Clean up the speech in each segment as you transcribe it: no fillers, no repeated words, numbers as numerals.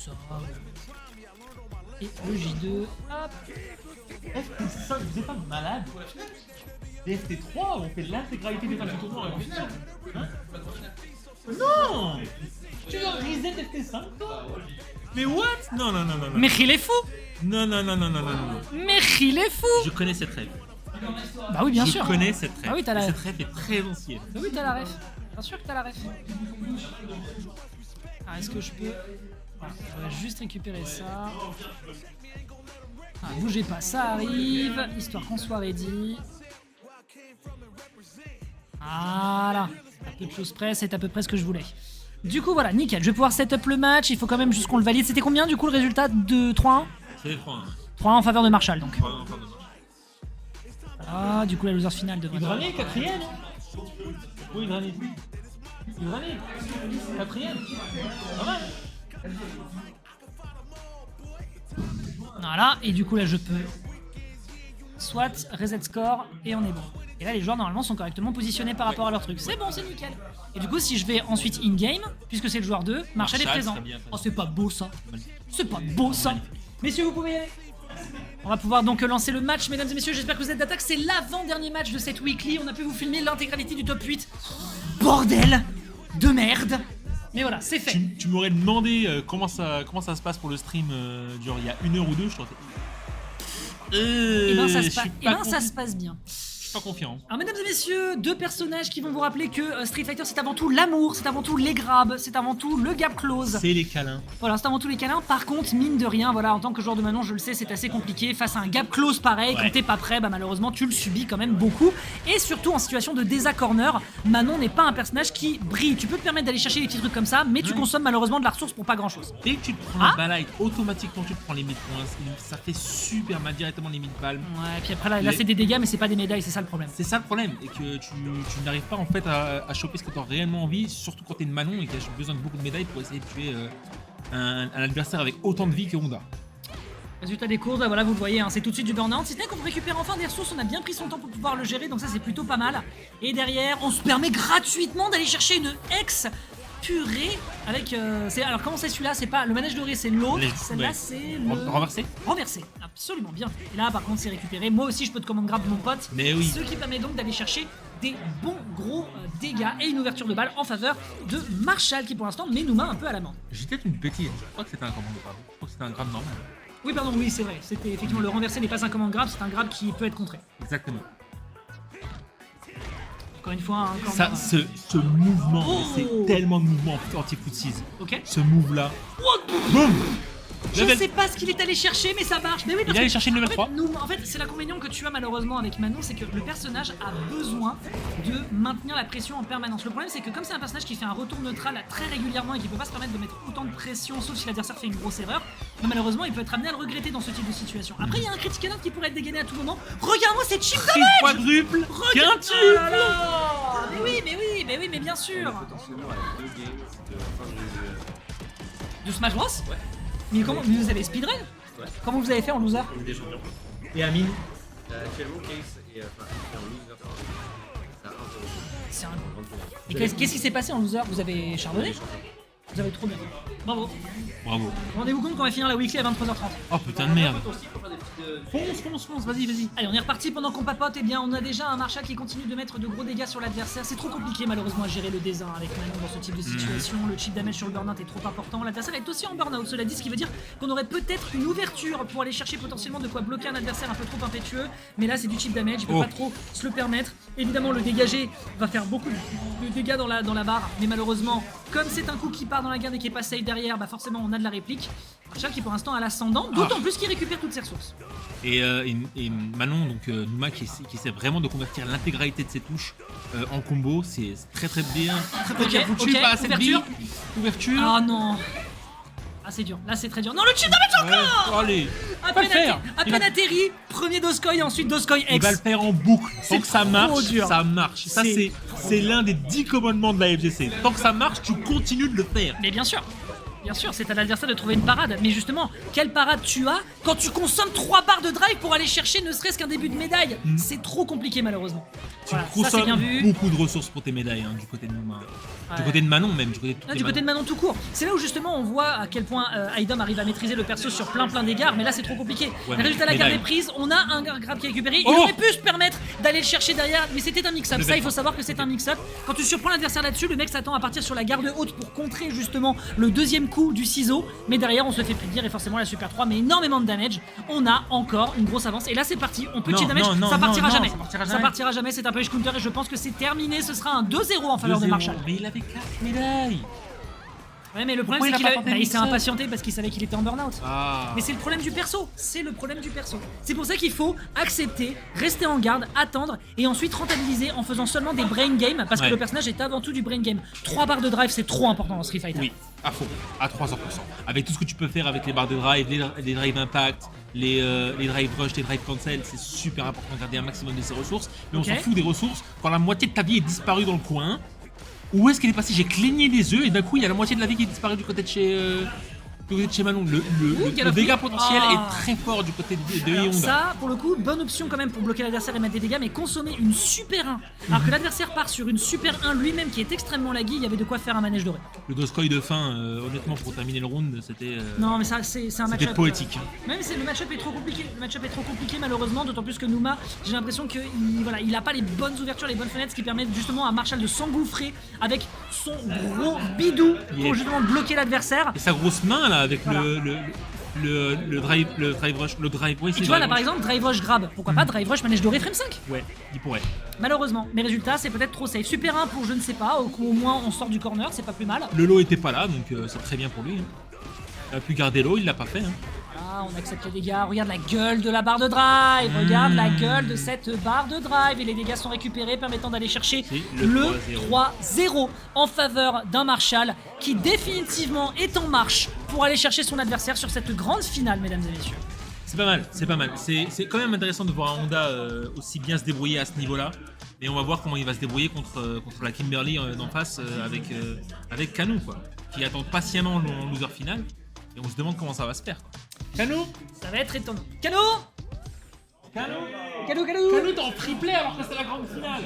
ça. Et le J2, hop. FT5, vous êtes pas malade? Des FT3, on fait l'intégralité des matchs du tournoi en finale. Hein? Non! Tu veux reset FT5 toi? Mais what? Non. Mais il est fou! Non. Mais il est fou! Je connais cette rêve. Bah oui, bien sûr. Je connais cette rêve. Ah oui, t'as la Cette ref. rêve est très ancienne. Bah oui, t'as la ref. Bien sûr que t'as la ref. Ah, est-ce que je peux... Voilà, on va juste récupérer ça. Ah, bougez pas, ça arrive, histoire qu'on soit ready. Voilà, à peu de choses près, c'est à peu près ce que je voulais. Du coup, voilà, nickel, je vais pouvoir setup le match, il faut quand même juste qu'on le valide. C'était combien du coup le résultat de 3-1 ? C'est 3-1. 3-1 en faveur de Marshall donc. 3-1 en fin de match. Ah, du coup la loser finale devrait... Ibrani, quatrième. Oui, Ibrani. Quatrième. Pas mal. Voilà, et du coup là je peux soit reset score et on est bon. Et là les joueurs normalement sont correctement positionnés par rapport à leur truc. C'est bon, c'est nickel. Et du coup si je vais ensuite in-game, puisque c'est le joueur 2, Marshall est présent. Oh c'est pas beau ça. C'est pas beau ça. Messieurs vous pouvez y aller. On va pouvoir donc lancer le match, mesdames et messieurs, j'espère que vous êtes d'attaque. C'est l'avant-dernier match de cette weekly, on a pu vous filmer l'intégralité du top 8. Bordel de merde. Mais voilà, c'est fait. Tu m'aurais demandé comment ça se passe pour le stream, genre il y a 1 heure ou 2, je t'aurais dit. Et ben je ça se passe bien. suis pas confiant. Alors mesdames et messieurs, deux personnages qui vont vous rappeler que Street Fighter c'est avant tout l'amour, c'est avant tout les grabs, c'est avant tout le gap close. C'est les câlins. Voilà, c'est avant tout les câlins. Par contre, mine de rien, voilà, en tant que joueur de Manon, je le sais, c'est assez compliqué. Face à un gap close pareil, Ouais. quand t'es pas prêt, bah malheureusement tu le subis quand même beaucoup. Et surtout en situation de corner, Manon n'est pas un personnage qui brille. Tu peux te permettre d'aller chercher des petits trucs comme ça, mais tu Ouais. consommes malheureusement de la ressource pour pas grand chose. Dès que tu te prends Ah. le balai, automatiquement tu te prends les mid-points. Ça fait super mal directement les mid-palmes. Ouais, puis après là c'est des dégâts, mais c'est pas des médailles, c'est ça le problème. C'est ça le problème, et que tu n'arrives pas en fait à choper ce que tu as réellement envie, surtout quand t'es une Manon et que tu as besoin de beaucoup de médailles pour essayer de tuer un adversaire avec autant de vie que Honda. Résultat des courses, bah voilà, vous le voyez, hein, c'est tout de suite du burn-out. Si ce n'est qu'on récupère enfin des ressources, on a bien pris son temps pour pouvoir le gérer, donc ça c'est plutôt pas mal. Et derrière, on se permet gratuitement d'aller chercher une ex purée avec... alors comment c'est celui-là? C'est pas le manège doré, c'est l'autre. Celle-là Ouais. c'est le... Renversé. Renversé, absolument bien. Et là par contre c'est récupéré. Moi aussi je peux te commande grab mon pote. Mais oui. Ce qui permet donc d'aller chercher des bons gros dégâts et une ouverture de balle en faveur de Marshall qui pour l'instant met nos mains un peu à l'amende. J'ai peut-être une bêtise, je crois que c'était un commande grave. Je crois que c'était un grave normal. Oui pardon, oui c'est vrai. C'était effectivement le renversé n'est pas un commande grab, c'est un grab qui peut être contré. Exactement. Encore une fois, hein, Ça, ce mouvement, Oh. c'est tellement de mouvements anti-foot ok. Ce move-là. Boum. Je Level- sais pas ce qu'il est allé chercher, mais ça marche. Mais oui, parce Il est allé que, chercher le level en 3. fait, en fait, c'est l'inconvénient que tu as malheureusement avec Manon, c'est que le personnage a besoin de maintenir la pression en permanence. Le problème, c'est que comme c'est un personnage qui fait un retour neutral très régulièrement et qui peut pas se permettre de mettre autant de pression, sauf si l'adversaire fait une grosse erreur, mais malheureusement, il peut être amené à le regretter dans ce type de situation. Après, il y a un critical hit qui pourrait être dégainé à tout moment. Regarde-moi cette chip Triple, quadruple, Regarde quintuple. Ah là là. Mais bien sûr. Potentiellement à 2 games de la fin De Smash Bros. Ouais. Mais comment vous avez speedrun? Ouais. Comment vous avez fait en loser? des champions. Et Amine. Actuellement, Case est en loser. C'est à 1-0. C'est un... Et qu'est-ce qui s'est passé en loser? Vous avez charbonné? Vous avez trop bien. Bravo. Bravo. Rendez-vous compte qu'on va finir la weekly à 23h30. Oh putain de merde. Aussi, pour faire des petites. Fonce, vas-y. Allez, on est reparti pendant qu'on papote. Eh bien, on a déjà un Marshall qui continue de mettre de gros dégâts sur l'adversaire. C'est trop compliqué, malheureusement, à gérer le désin avec Manon dans ce type de situation. Le chip damage sur le burn-out est trop important. L'adversaire est aussi en burn-out, cela dit, ce qui veut dire qu'on aurait peut-être une ouverture pour aller chercher potentiellement de quoi bloquer un adversaire un peu trop impétueux. Mais là, c'est du chip damage, il peut Oh. pas trop se le permettre. Évidemment, le dégagé va faire beaucoup de dégâts dans la barre. Mais malheureusement, comme c'est un coup qui part dans la garde et qui est pas safe derrière, bah forcément, on a de la réplique. Marshall qui pour l'instant a l'ascendant, d'autant plus qu'il récupère toutes ses ressources. Et Manon, donc Numa, qui essaie vraiment de convertir l'intégralité de ses touches en combo, c'est très bien. Très bien foutu, ok, pas assez de vie. ouverture. Ouverture. Ah non. Ah c'est dur, là c'est très dur. Non, le chip damage encore. Ouais, allez, À va le peine, faire. à peine atterri, premier Doskoy et ensuite Doskoy Il X. va le faire en boucle. Tant que ça trop marche, dur. ça marche. Ça, c'est l'un des 10 commandements de la FGC. Tant que ça marche, tu continues de le faire. Mais bien sûr. Bien sûr, c'est à l'adversaire de trouver une parade, mais justement, quelle parade tu as quand tu consommes 3 barres de drive pour aller chercher ne serait-ce qu'un début de médaille? C'est trop compliqué malheureusement. Tu Voilà, ça c'est bien consommes vu. beaucoup de ressources pour tes médailles, hein, du côté de Numa. Du Ouais. côté de Manon même, du côté de toutes Ah, les du côté de Manon. Manon tout court. C'est là où justement on voit à quel point Aidom arrive à maîtriser le perso sur plein d'égards, mais là c'est trop compliqué. Ouais, Le résultat, la médaille. garde est prise, on a un grab qui est récupéré. Il Oh aurait pu se permettre d'aller le chercher derrière, mais c'était un mix-up. Le Ça, il faut bête. savoir que c'est un mix-up. Quand tu surprends l'adversaire là-dessus, le mec s'attend à partir sur la garde haute pour contrer justement le deuxième coup du ciseau, mais derrière on se fait plaisir et forcément la super 3 met énormément de damage. On a encore une grosse avance et là c'est parti. On peut Non, cheat damage, non, ça non, partira non, jamais. ça partira Ça jamais. partira jamais, c'est un punish counter et je pense que c'est terminé. Ce sera un 2-0 en faveur de 2-0. Marshall. Mais il avait 4 médailles. Ouais, mais le Pourquoi problème c'est il a pas qu'il tenté il s'est ça impatienté parce qu'il savait qu'il était en burn-out. Ah. Mais c'est le problème du perso, c'est le problème du perso. C'est pour ça qu'il faut accepter, rester en garde, attendre et ensuite rentabiliser en faisant seulement des brain games parce que Ouais. le personnage est avant tout du brain game. 3 barres de drive, c'est trop important dans Street Fighter. Oui, à fond, à 300%. Avec tout ce que tu peux faire avec les barres de drive, les drive impact, les drive rush, les drive cancel, c'est super important de garder un maximum de ses ressources. Mais Ok. on s'en fout des ressources quand la moitié de ta vie est disparue dans le coin. Où est-ce qu'elle est passée? J'ai cligné des œufs et d'un coup il y a la moitié de la vie qui est disparue du côté de chez, Manon. Le Galopou. dégât potentiel Ah. est très fort du côté de Alors Honda. ça, pour le coup, bonne option quand même pour bloquer l'adversaire et mettre des dégâts, mais consommer une super 1. Alors que l'adversaire part sur une super 1 lui-même qui est extrêmement laggy, il y avait de quoi faire un manège doré. Le Doskoy de fin, honnêtement, pour terminer le round, c'était Non, mais ça, c'est un match-up. poétique. Même si le match-up est trop compliqué. Le match-up est trop compliqué malheureusement, d'autant plus que Numa, j'ai l'impression qu'il voilà, il a pas les bonnes ouvertures, les bonnes fenêtres, ce qui permettent justement à Marshall de s'engouffrer avec son gros bidou pour Yes. justement bloquer l'adversaire. Et sa grosse main là, avec Voilà. le drive rush, le drive. Oui, Et tu vois là par exemple, Drive Rush grab. Pourquoi pas Drive Rush manège doré frame 5? Ouais, il pourrait. Malheureusement, mes résultats c'est peut-être trop safe. Super 1 pour je ne sais pas, au moins on sort du corner, c'est pas plus mal. Le lot était pas là, donc c'est très bien pour lui. Hein. Il a pu garder l'eau, il l'a pas fait. Hein. Ah, on accepte les dégâts, regarde la gueule de la barre de drive, regarde la gueule de cette barre de drive et les dégâts sont récupérés permettant d'aller chercher C'est le le 3-0. 3-0 en faveur d'un Marshall qui définitivement est en marche pour aller chercher son adversaire sur cette grande finale, mesdames et messieurs. C'est pas mal, c'est pas mal. C'est quand même intéressant de voir un Honda aussi bien se débrouiller à ce niveau-là. Et on va voir comment il va se débrouiller contre la Kimberly d'en face avec Kano, quoi. Qui attend patiemment le loser final. Et on se demande comment ça va se faire. Quoi. Kano Ça va être étonnant. Kano Kano Kano Kano est en triplet alors que c'est la grande finale.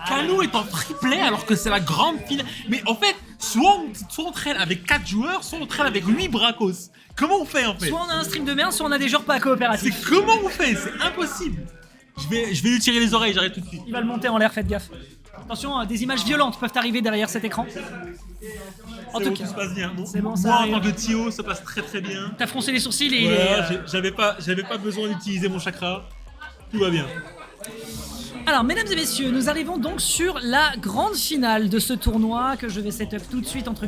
Kano est en triplet alors que c'est la grande finale. Mais en fait, soit on traîne avec 4 joueurs, soit on traîne avec 8 bracos. Comment on fait en fait? Soit on a un stream de merde, soit on a des joueurs pas coopératifs. C'est comment on fait? C'est impossible. Je vais lui tirer les oreilles, j'arrête tout de suite. Il va le monter en l'air, faites gaffe. Attention, des images violentes peuvent arriver derrière cet écran. En tout Tout cas, se passe bien. c'est bon, ça Moi, en arrive. tant que Tio, ça passe très très bien. t'as froncé les sourcils et il Voilà, est... j'avais pas besoin d'utiliser mon chakra. Tout va bien. Alors, mesdames et messieurs, nous arrivons donc sur la grande finale de ce tournoi que je vais setup tout de suite entre